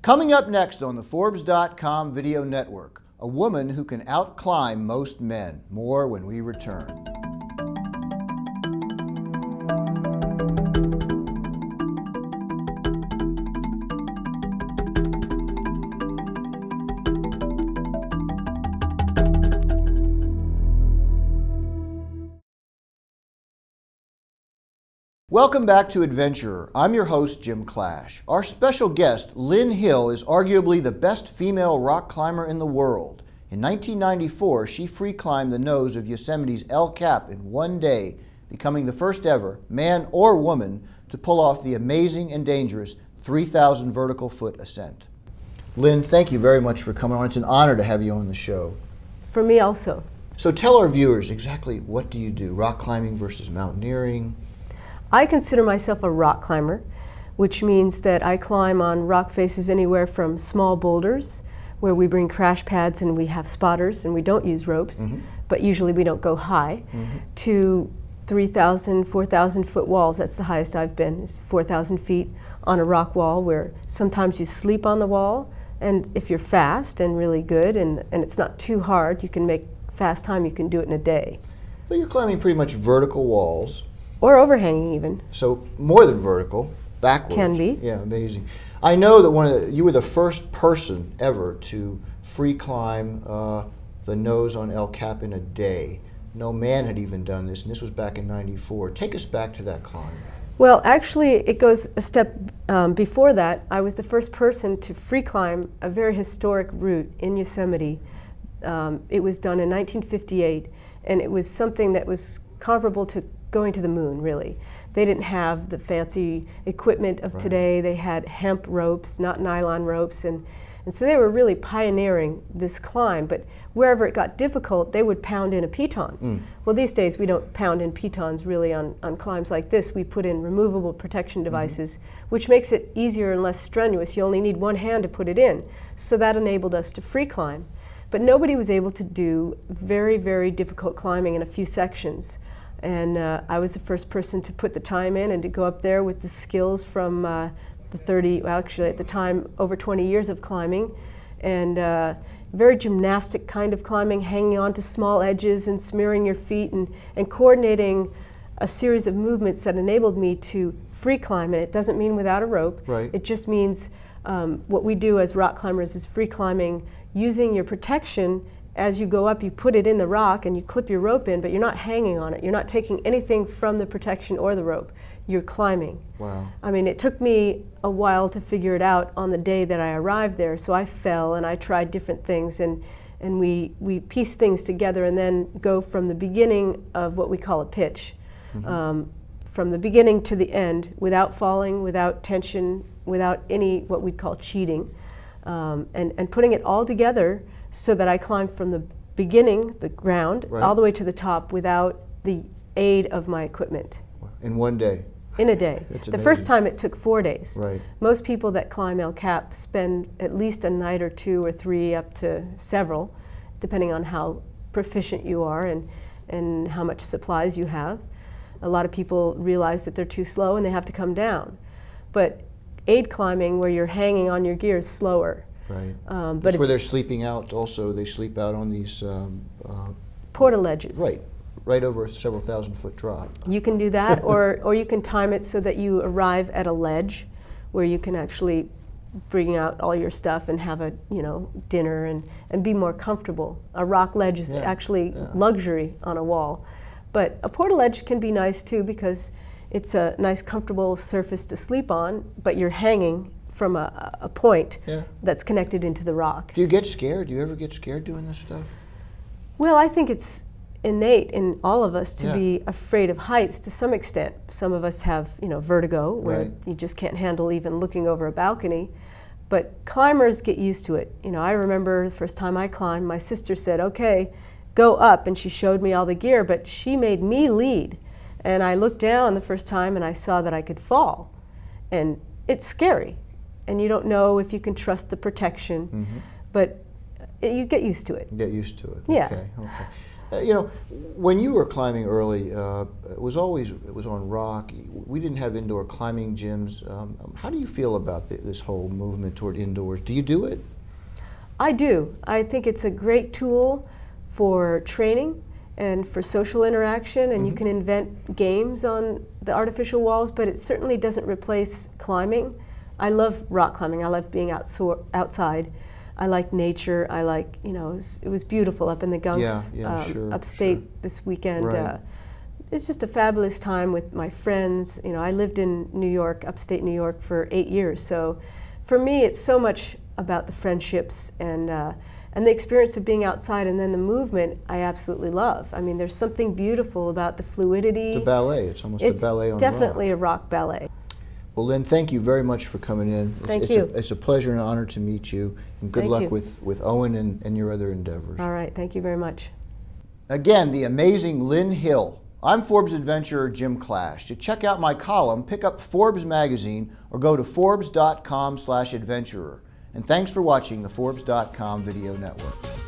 Coming up next on the Forbes.com Video Network, a woman who can outclimb most men. More when we return. Welcome back to Adventurer. I'm your host, Jim Clash. Our special guest, Lynn Hill, is arguably the best female rock climber in the world. In 1994, she free climbed the nose of Yosemite's El Cap in one day, becoming the first ever, man or woman, to pull off the amazing and dangerous 3,000 vertical foot ascent. Lynn, thank you very much for coming on. It's an honor to have you on the show. For me also. So tell our viewers exactly what do you do, rock climbing versus mountaineering? I consider myself a rock climber, which means that I climb on rock faces anywhere from small boulders, where we bring crash pads and we have spotters and we don't use ropes, but usually we don't go high, to 3,000, 4,000 foot walls. That's the highest I've been, is 4,000 feet on a rock wall, where sometimes you sleep on the wall, and if you're fast and really good and it's not too hard, you can make fast time, you can do it in a day. Well, you're climbing pretty much vertical walls. Or overhanging even. So more than vertical, backwards. Can be. Yeah, amazing. I know that you were the first person ever to free climb the nose on El Cap in a day. No man had even done this, and this was back in '94. Take us back to that climb. Well, actually, it goes a step before that. I was the first person to free climb a very historic route in Yosemite. It was done in 1958, and it was something that was comparable to going to the moon, really. They didn't have the fancy equipment of today. They had hemp ropes, not nylon ropes, and so they were really pioneering this climb. But wherever it got difficult, they would pound in a piton. Well, these days we don't pound in pitons really on climbs like this. We put in removable protection devices, which makes it easier and less strenuous. You only need one hand to put it in. So that enabled us to free climb. But nobody was able to do very, very difficult climbing in a few sections. And I was the first person to put the time in and to go up there with the skills from the 30, well actually at the time, over 20 years of climbing. And very gymnastic kind of climbing, hanging on to small edges and smearing your feet and coordinating a series of movements that enabled me to free climb. And it doesn't mean without a rope. Right. It just means what we do as rock climbers is free climbing using your protection. As you go up, you put it in the rock and you clip your rope in, but you're not hanging on it. You're not taking anything from the protection or the rope. You're climbing. Wow. I mean, it took me a while to figure it out on the day that I arrived there, so I fell and I tried different things, and we piece things together and then go from the beginning of what we call a pitch, from the beginning to the end, without falling, without tension, without any what we'd call cheating, and putting it all together so that I climbed from the beginning, the ground, all the way to the top without the aid of my equipment. In one day? In a day. The first time it took 4 days. Right. Most people that climb El Cap spend at least a night or two or three, up to several, depending on how proficient you are and how much supplies you have. A lot of people realize that they're too slow and they have to come down. But aid climbing, where you're hanging on your gear, is slower. Right. But That's where they're sleeping out also. They sleep out on these portaledges. Right. Right over a several thousand foot drop. You can do that, or you can time it so that you arrive at a ledge where you can actually bring out all your stuff and have a dinner and be more comfortable. A rock ledge is actually luxury on a wall. But a portaledge can be nice too, because it's a nice comfortable surface to sleep on, but you're hanging from a point that's connected into the rock. Do you get scared? Do you ever get scared doing this stuff? Well, I think it's innate in all of us to be afraid of heights to some extent. Some of us have, vertigo, where you just can't handle even looking over a balcony. But climbers get used to it. I remember the first time I climbed, my sister said, "Okay, go up," and she showed me all the gear, but she made me lead. And I looked down the first time and I saw that I could fall. And it's scary. And you don't know if you can trust the protection, but you get used to it. You get used to it. Yeah. Okay. You know, when you were climbing early, it was on rock. We didn't have indoor climbing gyms. How do you feel about this whole movement toward indoors? Do you do it? I do. I think it's a great tool for training and for social interaction, and you can invent games on the artificial walls, but it certainly doesn't replace climbing. I love rock climbing. I love being outside. I like nature. I like, you know, it was beautiful up in the Gunks, upstate this weekend. Right. It's just a fabulous time with my friends. You know, I lived in New York, upstate New York, for 8 years. So for me, it's so much about the friendships and the experience of being outside, and then the movement I absolutely love. I mean, there's something beautiful about the fluidity. The ballet, it's almost a ballet on rock. It's definitely a rock ballet. Well, Lynn, thank you very much for coming in. Thank you. It's a pleasure and an honor to meet you, and good luck with Owen and your other endeavors. All right, thank you very much. Again, the amazing Lynn Hill. I'm Forbes adventurer Jim Clash. To check out my column, pick up Forbes magazine or go to Forbes.com/adventurer. And thanks for watching the Forbes.com Video Network.